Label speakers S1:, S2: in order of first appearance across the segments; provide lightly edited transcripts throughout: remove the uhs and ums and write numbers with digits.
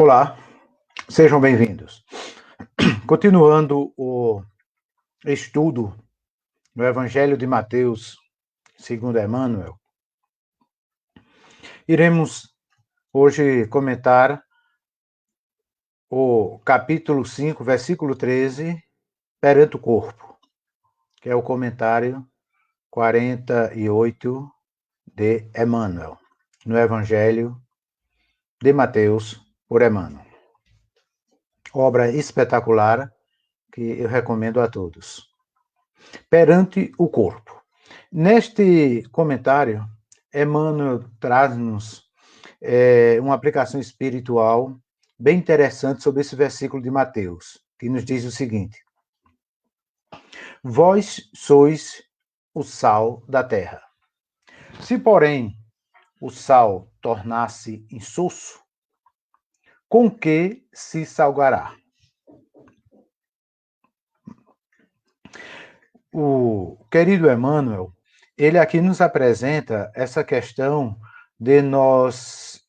S1: Olá, sejam bem-vindos. Continuando o estudo do Evangelho de Mateus, segundo Emmanuel, iremos hoje comentar o capítulo 5, versículo 13, perante o corpo, que é o comentário 48 de Emmanuel, no Evangelho de Mateus, por Emmanuel. Obra espetacular que eu recomendo a todos. Perante o corpo. Neste comentário, Emmanuel traz-nos uma aplicação espiritual bem interessante sobre esse versículo de Mateus, que nos diz o seguinte: Vós sois o sal da terra. Se, porém, o sal tornar-se insosso, com que se salgará? O querido Emmanuel, ele aqui nos apresenta essa questão de nós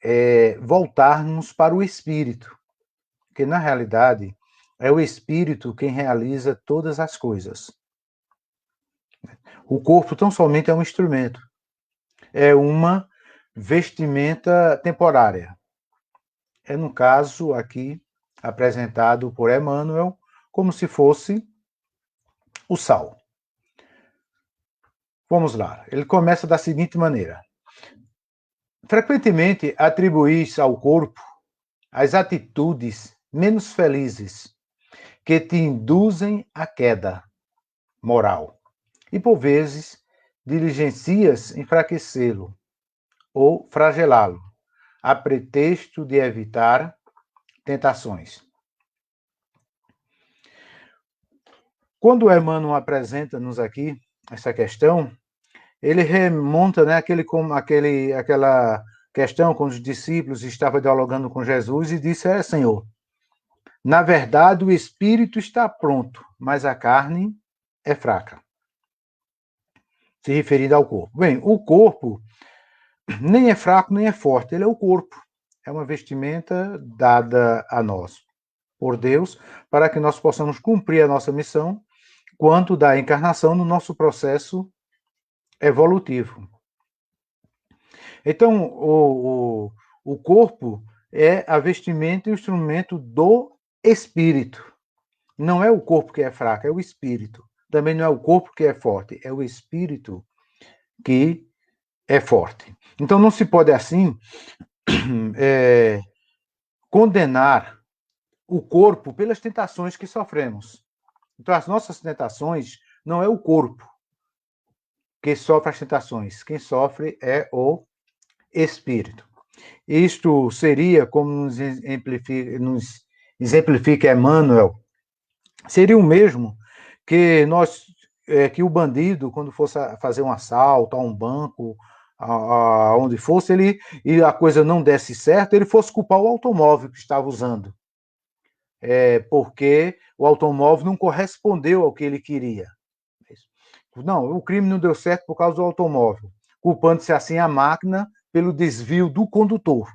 S1: voltarmos para o espírito, que na realidade é o espírito quem realiza todas as coisas. O corpo tão somente é um instrumento, é uma vestimenta temporária. É no caso aqui apresentado por Emmanuel como se fosse o sal. Vamos lá, ele começa da seguinte maneira: frequentemente atribuís ao corpo as atitudes menos felizes que te induzem à queda moral e, por vezes, diligencias enfraquecê-lo ou fragelá-lo, a pretexto de evitar tentações. Quando Emmanuel apresenta-nos aqui essa questão, ele remonta, né, aquela questão quando os discípulos estavam dialogando com Jesus e disse: Senhor, na verdade o espírito está pronto, mas a carne é fraca. Se referindo ao corpo. Bem, o corpo nem é fraco nem é forte, ele é o corpo. É uma vestimenta dada a nós por Deus para que nós possamos cumprir a nossa missão quanto da encarnação no nosso processo evolutivo. Então, o corpo é a vestimenta e o instrumento do espírito. Não é o corpo que é fraco, é o espírito. Também não é o corpo que é forte, é o espírito que é forte. Então, não se pode, assim, condenar o corpo pelas tentações que sofremos. Então, as nossas tentações não é o corpo que sofre as tentações. Quem sofre é o espírito. Isto seria, como nos exemplifica Emmanuel, seria o mesmo que que o bandido, quando fosse fazer um assalto a um banco, aonde fosse, e a coisa não desse certo, ele fosse culpar o automóvel que estava usando. Porque o automóvel não correspondeu ao que ele queria. Não, o crime não deu certo por causa do automóvel, culpando-se assim a máquina pelo desvio do condutor.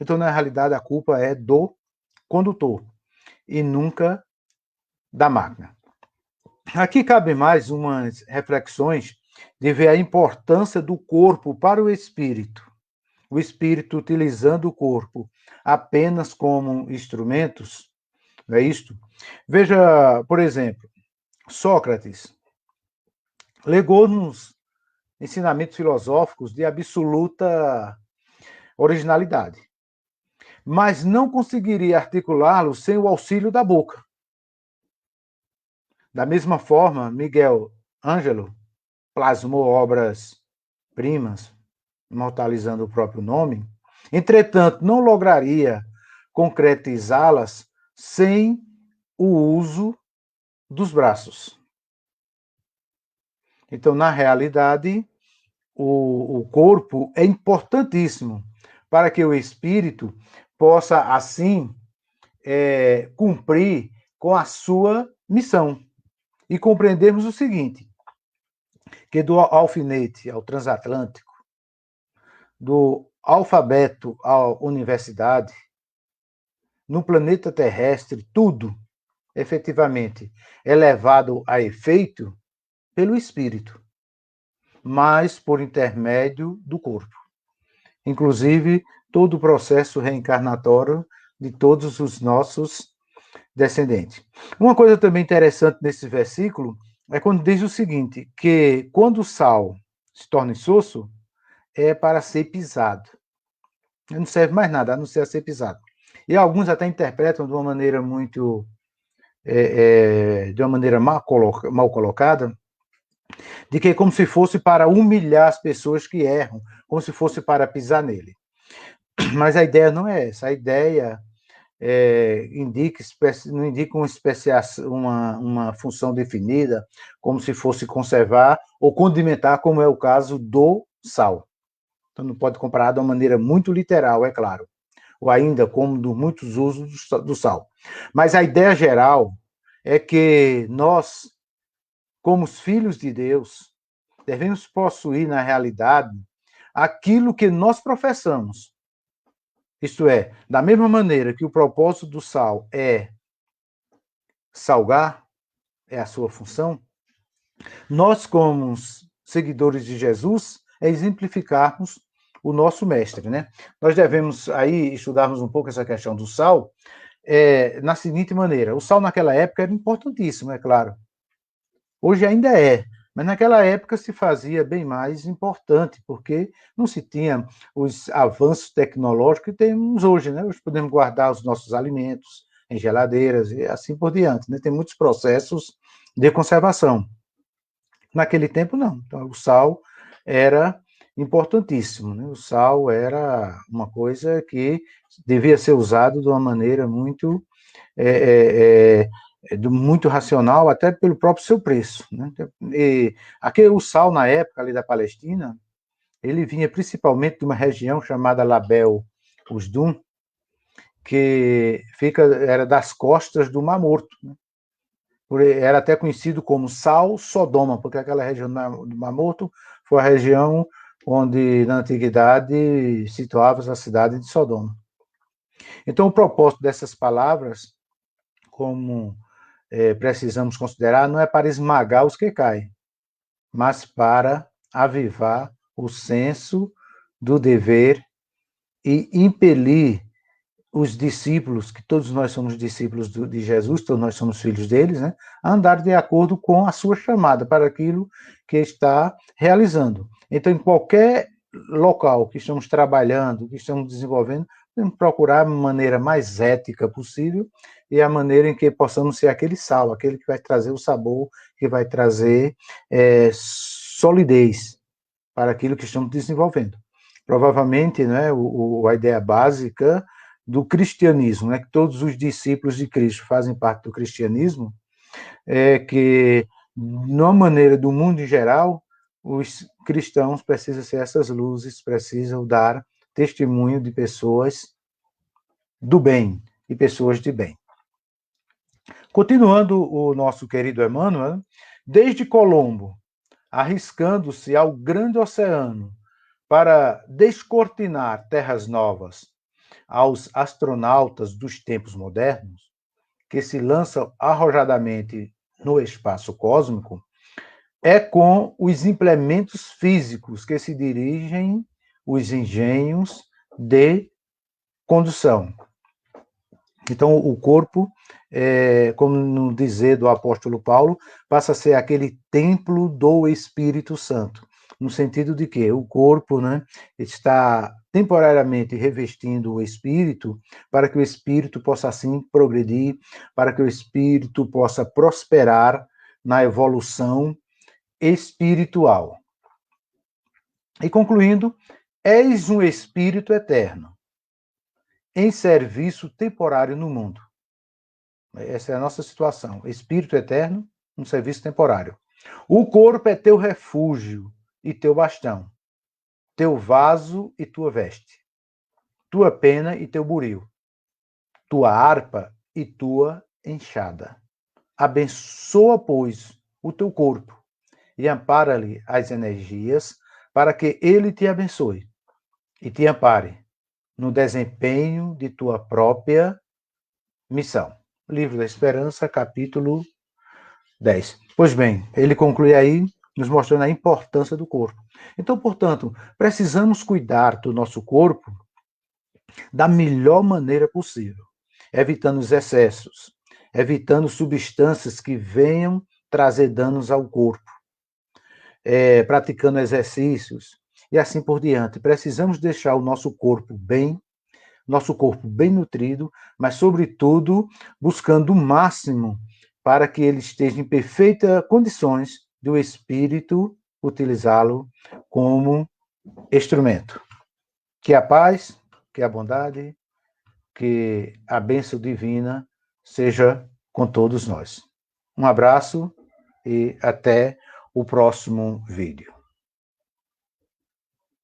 S1: Então, na realidade, a culpa é do condutor e nunca da máquina. Aqui cabe mais umas reflexões de ver a importância do corpo para o espírito. O espírito utilizando o corpo apenas como instrumentos, não é isto? Veja, por exemplo, Sócrates legou-nos ensinamentos filosóficos de absoluta originalidade, mas não conseguiria articulá-los sem o auxílio da boca. Da mesma forma, Miguel Ângelo plasmou obras-primas, imortalizando o próprio nome, entretanto, não lograria concretizá-las sem o uso dos braços. Então, na realidade, o corpo é importantíssimo para que o espírito possa, assim, cumprir com a sua missão. E compreendermos o seguinte, que do alfinete ao transatlântico, do alfabeto à universidade, no planeta terrestre, tudo, efetivamente, é levado a efeito pelo espírito, mas por intermédio do corpo. Inclusive, todo o processo reencarnatório de todos os nossos descendentes. Uma coisa também interessante nesse versículo é quando diz o seguinte, que quando o sal se torna insosso, é para ser pisado. Não serve mais nada, a não ser ser pisado. E alguns até interpretam de uma maneira muito, de uma maneira mal colocada, de que é como se fosse para humilhar as pessoas que erram, como se fosse para pisar nele. Mas a ideia não é essa, a ideia não indica uma função definida, como se fosse conservar ou condimentar, como é o caso do sal. Então não pode comparar de uma maneira muito literal, é claro, ou ainda como dos muitos usos do sal. Mas a ideia geral é que nós, como os filhos de Deus, devemos possuir na realidade aquilo que nós professamos. Isto é, da mesma maneira que o propósito do sal é salgar, é a sua função, nós, como seguidores de Jesus, é exemplificarmos o nosso mestre, né? Nós devemos aí estudarmos um pouco essa questão do sal, na seguinte maneira: o sal naquela época era importantíssimo, é claro. Hoje ainda é, mas naquela época se fazia bem mais importante, porque não se tinha os avanços tecnológicos que temos hoje, né? Hoje podemos guardar os nossos alimentos em geladeiras e assim por diante, né? Tem muitos processos de conservação. Naquele tempo, não. Então, o sal era importantíssimo, né? O sal era uma coisa que devia ser usado de uma maneira muito muito racional, até pelo próprio seu preço, né? E o sal, na época ali da Palestina, ele vinha principalmente de uma região chamada Label Usdum, que era das costas do Mar Morto, né? Era até conhecido como Sal Sodoma, porque aquela região do Mar Morto foi a região onde, na antiguidade, situava a cidade de Sodoma. Então, o propósito dessas palavras, como precisamos considerar, não é para esmagar os que caem, mas para avivar o senso do dever e impelir os discípulos, que todos nós somos discípulos de Jesus, todos nós somos filhos deles, né, a andar de acordo com a sua chamada para aquilo que está realizando. Então, em qualquer local que estamos trabalhando, que estamos desenvolvendo, temos que procurar a maneira mais ética possível e a maneira em que possamos ser aquele sal, aquele que vai trazer o sabor, que vai trazer solidez para aquilo que estamos desenvolvendo. Provavelmente, né, a ideia básica do cristianismo, né, que todos os discípulos de Cristo fazem parte do cristianismo, é que, de uma maneira do mundo em geral, os cristãos precisam ser essas luzes, precisam dar testemunho de pessoas do bem e pessoas de bem. Continuando o nosso querido Emmanuel, desde Colombo, arriscando-se ao grande oceano para descortinar terras novas aos astronautas dos tempos modernos, que se lançam arrojadamente no espaço cósmico, é com os implementos físicos que se dirigem os engenhos de condução. Então, o corpo, como no dizer do apóstolo Paulo, passa a ser aquele templo do Espírito Santo, no sentido de que o corpo, né, está temporariamente revestindo o espírito, para que o espírito possa assim progredir, para que o espírito possa prosperar na evolução espiritual. E concluindo, eis um espírito eterno, em serviço temporário no mundo. Essa é a nossa situação. Espírito eterno, um serviço temporário. O corpo é teu refúgio e teu bastão, teu vaso e tua veste, tua pena e teu buril, tua harpa e tua enxada. Abençoa, pois, o teu corpo e ampara-lhe as energias para que ele te abençoe e te ampare no desempenho de tua própria missão. Livro da Esperança, capítulo 10. Pois bem, ele conclui aí, nos mostrando a importância do corpo. Então, portanto, precisamos cuidar do nosso corpo da melhor maneira possível, evitando os excessos, evitando substâncias que venham trazer danos ao corpo, praticando exercícios e assim por diante. Precisamos deixar o nosso corpo bem nutrido, mas, sobretudo, buscando o máximo para que ele esteja em perfeitas condições do Espírito utilizá-lo como instrumento. Que a paz, que a bondade, que a bênção divina seja com todos nós. Um abraço e até o próximo vídeo.